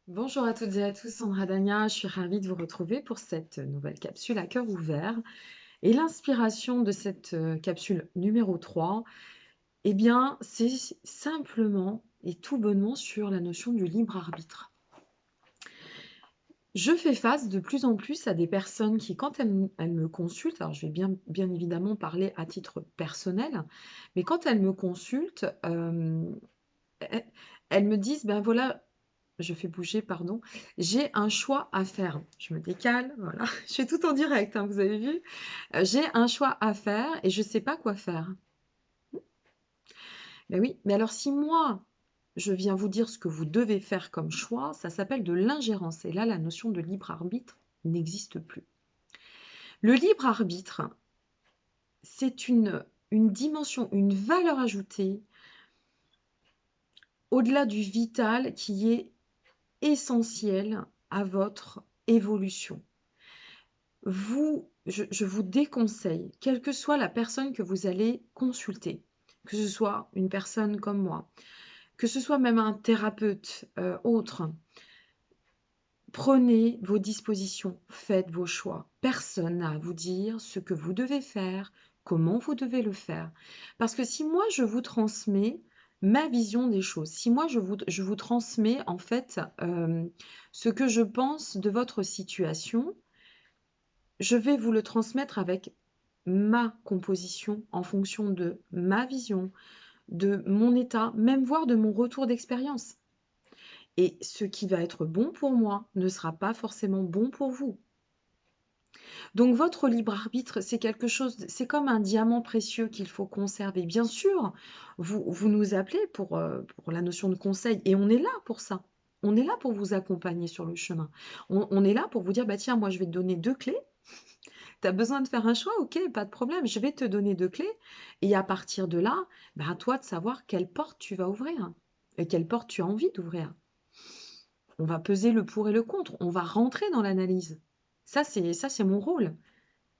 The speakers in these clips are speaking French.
Bonjour à toutes et à tous, Sandra Dagna, je suis ravie de vous retrouver pour cette nouvelle capsule à cœur ouvert. Et l'inspiration de cette capsule numéro 3, eh bien, c'est simplement et tout bonnement sur la notion du libre arbitre. Je fais face de plus en plus à des personnes qui, quand elles me consultent, alors je vais bien évidemment parler à titre personnel, mais quand elles me consultent, elles, elles me disent, ben voilà, je fais bouger, pardon. J'ai un choix à faire. Je me décale, voilà. Je fais tout en direct, hein, vous avez vu. J'ai un choix à faire et je ne sais pas quoi faire. Mais oui, mais alors si moi, je viens vous dire ce que vous devez faire comme choix, ça s'appelle de l'ingérence. Et là, la notion de libre arbitre n'existe plus. Le libre arbitre, c'est une dimension, une valeur ajoutée au-delà du vital qui est essentiel à votre évolution. Je vous déconseille, quelle que soit la personne que vous allez consulter, que ce soit une personne comme moi, que ce soit même un thérapeute autre, prenez vos dispositions, faites vos choix. Personne n'a à vous dire ce que vous devez faire, comment vous devez le faire. Parce que si moi je vous transmets ma vision des choses, si moi je vous transmets en fait ce que je pense de votre situation, je vais vous le transmettre avec ma composition en fonction de ma vision, de mon état, même voire de mon retour d'expérience. Et ce qui va être bon pour moi ne sera pas forcément bon pour vous. Donc votre libre arbitre, c'est quelque chose, c'est comme un diamant précieux qu'il faut conserver. Bien sûr, vous nous appelez pour la notion de conseil et on est là pour ça. On est là pour vous accompagner sur le chemin. On est là pour vous dire, bah tiens, moi je vais te donner 2 clés. Tu as besoin de faire un choix? Ok, pas de problème, je vais te donner 2 clés. Et à partir de là, bah, à toi de savoir quelle porte tu vas ouvrir et quelle porte tu as envie d'ouvrir. On va peser le pour et le contre, on va rentrer dans l'analyse. Ça, c'est mon rôle.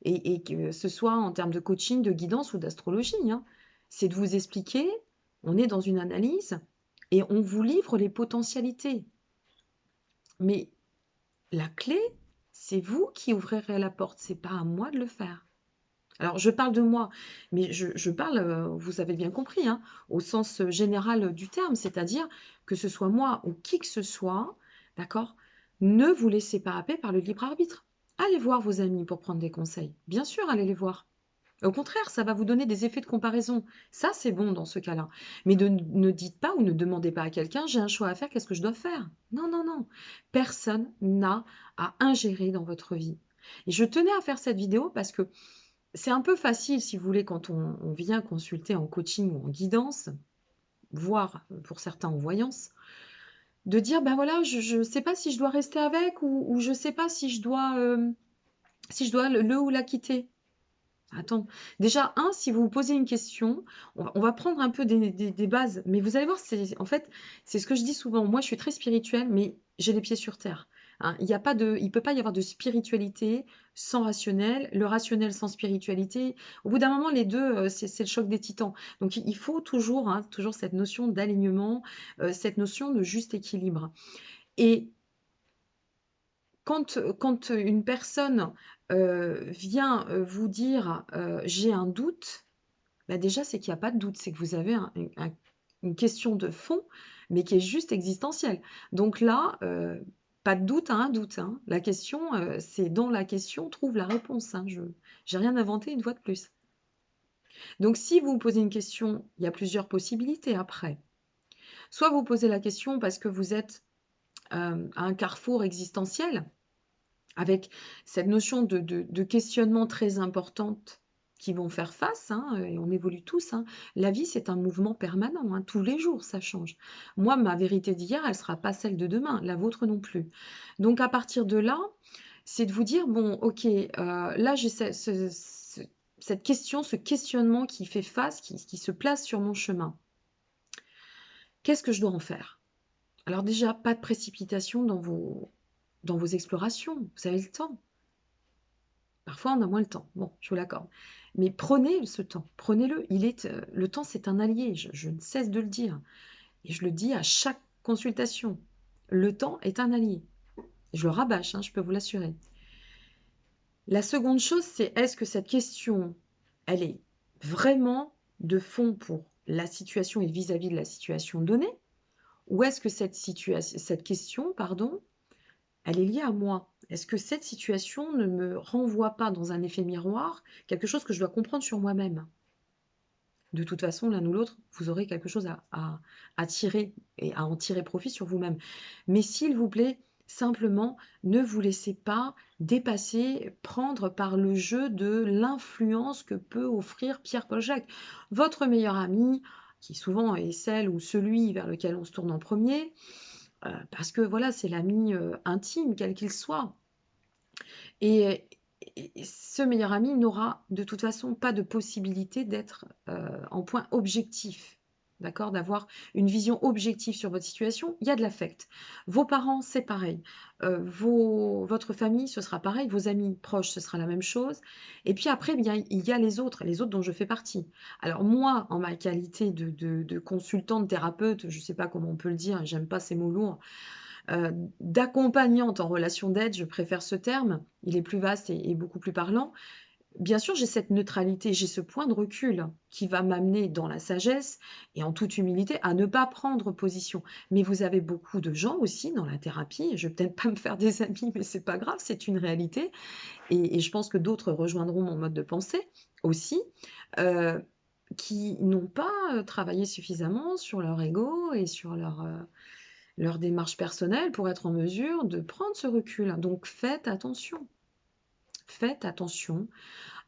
Et que ce soit en termes de coaching, de guidance ou d'astrologie, hein. C'est de vous expliquer, on est dans une analyse et on vous livre les potentialités. Mais la clé, c'est vous qui ouvrirez la porte, c'est pas à moi de le faire. Alors, je parle de moi, mais je parle, vous avez bien compris, hein, au sens général du terme, c'est-à-dire que ce soit moi ou qui que ce soit, d'accord, ne vous laissez pas happer par le libre arbitre. Allez voir vos amis pour prendre des conseils. Bien sûr, allez les voir. Au contraire, ça va vous donner des effets de comparaison. Ça, c'est bon dans ce cas-là. Mais ne dites pas ou ne demandez pas à quelqu'un, j'ai un choix à faire, qu'est-ce que je dois faire? Non, non, non. Personne n'a à ingérer dans votre vie. Et je tenais à faire cette vidéo parce que c'est un peu facile, si vous voulez, quand on vient consulter en coaching ou en guidance, voire pour certains en voyance, de dire, ben voilà, je ne sais pas si je dois rester avec ou je ne sais pas si je dois le ou la quitter. Attends, déjà, si vous vous posez une question, on va prendre un peu des bases, mais vous allez voir, en fait, c'est ce que je dis souvent. Moi, je suis très spirituelle, mais j'ai les pieds sur terre. Hein. Il peut pas y avoir de spiritualité sans rationnel, le rationnel sans spiritualité. Au bout d'un moment, les deux, c'est le choc des titans. Donc, il faut toujours, hein, toujours cette notion d'alignement, cette notion de juste équilibre. Et quand une personne vient vous dire j'ai un doute, bah déjà c'est qu'il n'y a pas de doute, c'est que vous avez une question de fond, mais qui est juste existentielle. Donc là, pas de doute à un doute, hein. La question, c'est dans la question trouve la réponse, hein. Je n'ai rien inventé une fois de plus. Donc si vous vous posez une question, il y a plusieurs possibilités après. Soit vous posez la question parce que vous êtes à un carrefour existentiel, avec cette notion de questionnement très importante qui vont faire face, hein, et on évolue tous. Hein. La vie, c'est un mouvement permanent. Hein, tous les jours, ça change. Moi, ma vérité d'hier, elle ne sera pas celle de demain, la vôtre non plus. Donc, à partir de là, c'est de vous dire, bon, ok, là, j'ai cette question, ce questionnement qui fait face, qui se place sur mon chemin. Qu'est-ce que je dois en faire? Alors déjà, pas de précipitation dans vos explorations. Vous avez le temps. Parfois, on a moins le temps. Bon, je vous l'accorde. Mais prenez ce temps, prenez-le. Le temps, c'est un allié. Je ne cesse de le dire. Et je le dis à chaque consultation. Le temps est un allié. Je le rabâche, hein, je peux vous l'assurer. La seconde chose, c'est est-ce que cette question, elle est vraiment de fond pour la situation et vis-à-vis de la situation donnée, ou est-ce que cette question, pardon, elle est liée à moi? Est-ce que cette situation ne me renvoie pas dans un effet miroir quelque chose que je dois comprendre sur moi-même? De toute façon, l'un ou l'autre, vous aurez quelque chose à tirer et à en tirer profit sur vous-même. Mais s'il vous plaît, simplement, ne vous laissez pas dépasser, prendre par le jeu de l'influence que peut offrir Pierre-Paul Jacques. Votre meilleur ami, qui souvent est celle ou celui vers lequel on se tourne en premier, parce que voilà, c'est l'ami intime, quel qu'il soit. Et, et ce meilleur ami n'aura de toute façon pas de possibilité d'être en point objectif, d'accord, d'avoir une vision objective sur votre situation. Il y a de l'affect. Vos parents, c'est pareil. Votre famille, ce sera pareil. Vos amis proches, ce sera la même chose. Et puis après, bien, il y a les autres dont je fais partie. Alors moi, en ma qualité de consultante, thérapeute, je ne sais pas comment on peut le dire, j'aime pas ces mots lourds, d'accompagnante en relation d'aide, je préfère ce terme, il est plus vaste et beaucoup plus parlant. Bien sûr, j'ai cette neutralité, j'ai ce point de recul qui va m'amener dans la sagesse et en toute humilité à ne pas prendre position. Mais vous avez beaucoup de gens aussi dans la thérapie, je vais peut-être pas me faire des amis, mais c'est pas grave, c'est une réalité. Et je pense que d'autres rejoindront mon mode de pensée aussi, euh, qui n'ont pas travaillé suffisamment sur leur ego et sur leur démarche personnelle pour être en mesure de prendre ce recul. Donc faites attention. Faites attention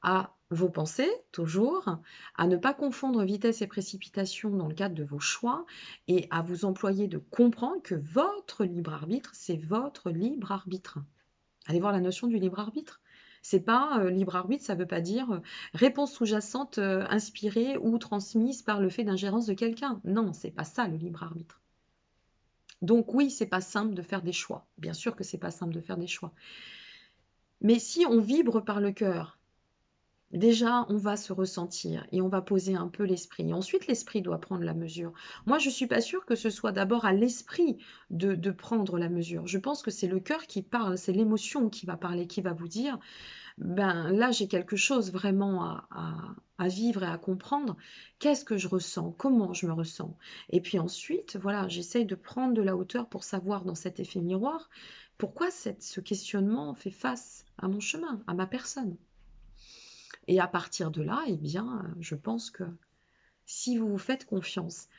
à vos pensées, toujours, à ne pas confondre vitesse et précipitation dans le cadre de vos choix et à vous employer de comprendre que votre libre arbitre, c'est votre libre arbitre. Allez voir la notion du libre arbitre. C'est pas libre arbitre, ça ne veut pas dire réponse sous-jacente inspirée ou transmise par le fait d'ingérence de quelqu'un. Non, c'est pas ça le libre arbitre. Donc oui, c'est pas simple de faire des choix. Bien sûr que c'est pas simple de faire des choix. Mais si on vibre par le cœur, déjà, on va se ressentir et on va poser un peu l'esprit. Ensuite, l'esprit doit prendre la mesure. Moi, je ne suis pas sûre que ce soit d'abord à l'esprit de prendre la mesure. Je pense que c'est le cœur qui parle, c'est l'émotion qui va parler, qui va vous dire, ben là, j'ai quelque chose vraiment à vivre et à comprendre. Qu'est-ce que je ressens? Comment je me ressens? Et puis ensuite, voilà, j'essaye de prendre de la hauteur pour savoir dans cet effet miroir pourquoi ce questionnement fait face à mon chemin, à ma personne. Et à partir de là, eh bien, je pense que si vous vous faites confiance,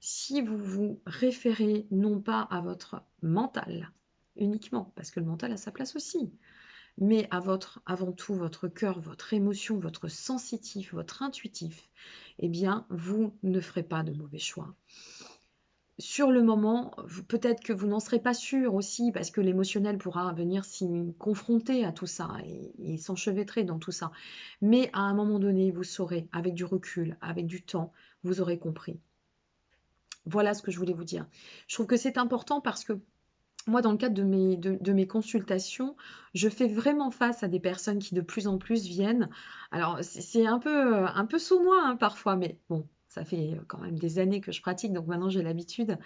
si vous vous référez non pas à votre mental uniquement, parce que le mental a sa place aussi, mais avant tout votre cœur, votre émotion, votre sensitif, votre intuitif, eh bien, vous ne ferez pas de mauvais choix. Sur le moment, peut-être que vous n'en serez pas sûr aussi, parce que l'émotionnel pourra venir s'y confronter à tout ça et s'enchevêtrer dans tout ça. Mais à un moment donné, vous saurez, avec du recul, avec du temps, vous aurez compris. Voilà ce que je voulais vous dire. Je trouve que c'est important parce que moi, dans le cadre de mes consultations, je fais vraiment face à des personnes qui de plus en plus viennent. Alors, c'est un peu sournois hein, parfois, mais bon, ça fait quand même des années que je pratique, donc maintenant j'ai l'habitude.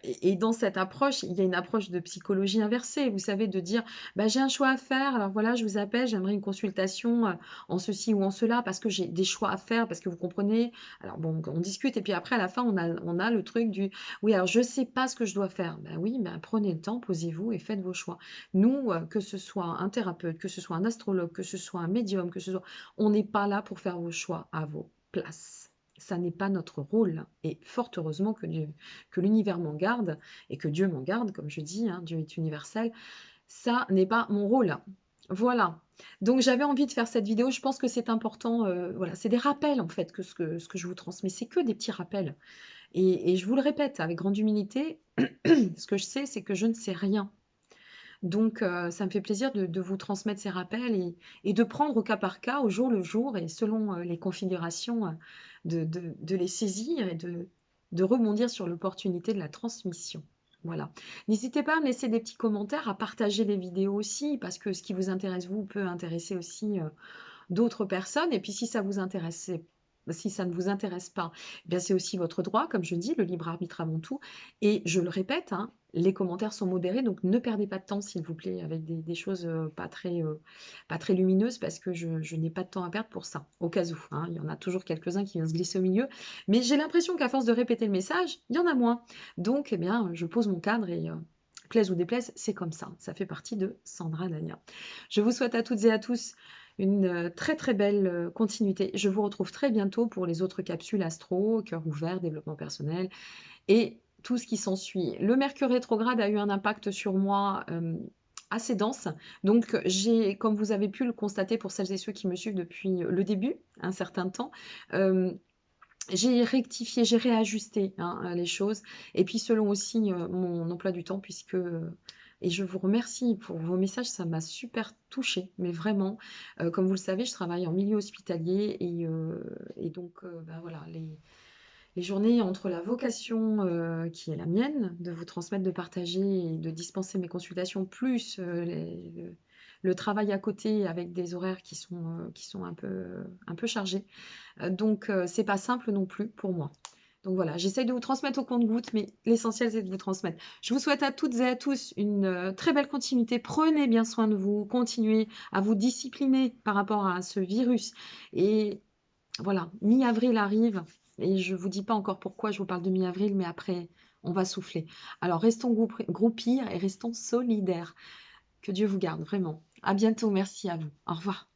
Et dans cette approche, il y a une approche de psychologie inversée, vous savez, de dire bah, j'ai un choix à faire, alors voilà, je vous appelle, j'aimerais une consultation en ceci ou en cela, parce que j'ai des choix à faire, parce que vous comprenez. Alors bon, on discute, et puis après, à la fin, on a le truc du oui, alors je ne sais pas ce que je dois faire. Ben oui, ben prenez le temps, posez-vous et faites vos choix. Nous, que ce soit un thérapeute, que ce soit un astrologue, que ce soit un médium, que ce soit. On n'est pas là pour faire vos choix à vos places. Ça n'est pas notre rôle. Et fort heureusement que l'univers m'en garde et que Dieu m'en garde, comme je dis, hein, Dieu est universel. Ça n'est pas mon rôle. Voilà. Donc j'avais envie de faire cette vidéo. Je pense que c'est important. Voilà, c'est des rappels en fait que ce que je vous transmets. C'est que des petits rappels. Et je vous le répète avec grande humilité. Ce que je sais, c'est que je ne sais rien. Donc, ça me fait plaisir de vous transmettre ces rappels et de prendre au cas par cas, au jour le jour, et selon les configurations, de les saisir et de rebondir sur l'opportunité de la transmission. Voilà. N'hésitez pas à me laisser des petits commentaires, à partager les vidéos aussi, parce que ce qui vous intéresse, vous, peut intéresser aussi d'autres personnes. Et puis, si ça vous intéresse si ça ne vous intéresse pas, eh bien c'est aussi votre droit, comme je dis, le libre arbitre avant tout. Et je le répète, hein, les commentaires sont modérés, donc ne perdez pas de temps, s'il vous plaît, avec des choses pas très lumineuses, parce que je n'ai pas de temps à perdre pour ça, au cas où, hein. Il y en a toujours quelques-uns qui viennent se glisser au milieu, mais j'ai l'impression qu'à force de répéter le message, il y en a moins. Donc, eh bien, je pose mon cadre et plaise ou déplaise, c'est comme ça fait partie de Sandra Dania. Je vous souhaite à toutes et à tous une très très belle continuité. Je vous retrouve très bientôt pour les autres capsules astro, cœur ouvert, développement personnel et tout ce qui s'ensuit. Le Mercure rétrograde a eu un impact sur moi assez dense. Donc j'ai, comme vous avez pu le constater pour celles et ceux qui me suivent depuis le début, un certain temps, euh, j'ai rectifié, j'ai réajusté, hein, les choses. Et puis selon aussi mon emploi du temps, puisque et je vous remercie pour vos messages, ça m'a super touchée, mais vraiment. Comme vous le savez, je travaille en milieu hospitalier et donc ben voilà, les journées entre la vocation qui est la mienne, de vous transmettre, de partager et de dispenser mes consultations, plus le travail à côté avec des horaires qui sont un peu chargés. Donc, c'est pas simple non plus pour moi. Donc voilà, j'essaye de vous transmettre au compte-gouttes, mais l'essentiel, c'est de vous transmettre. Je vous souhaite à toutes et à tous une très belle continuité. Prenez bien soin de vous, continuez à vous discipliner par rapport à ce virus. Et voilà, mi-avril arrive, et je vous dis pas encore pourquoi je vous parle de mi-avril, mais après, on va souffler. Alors, restons groupir et restons solidaires. Que Dieu vous garde, vraiment. À bientôt, merci à vous. Au revoir.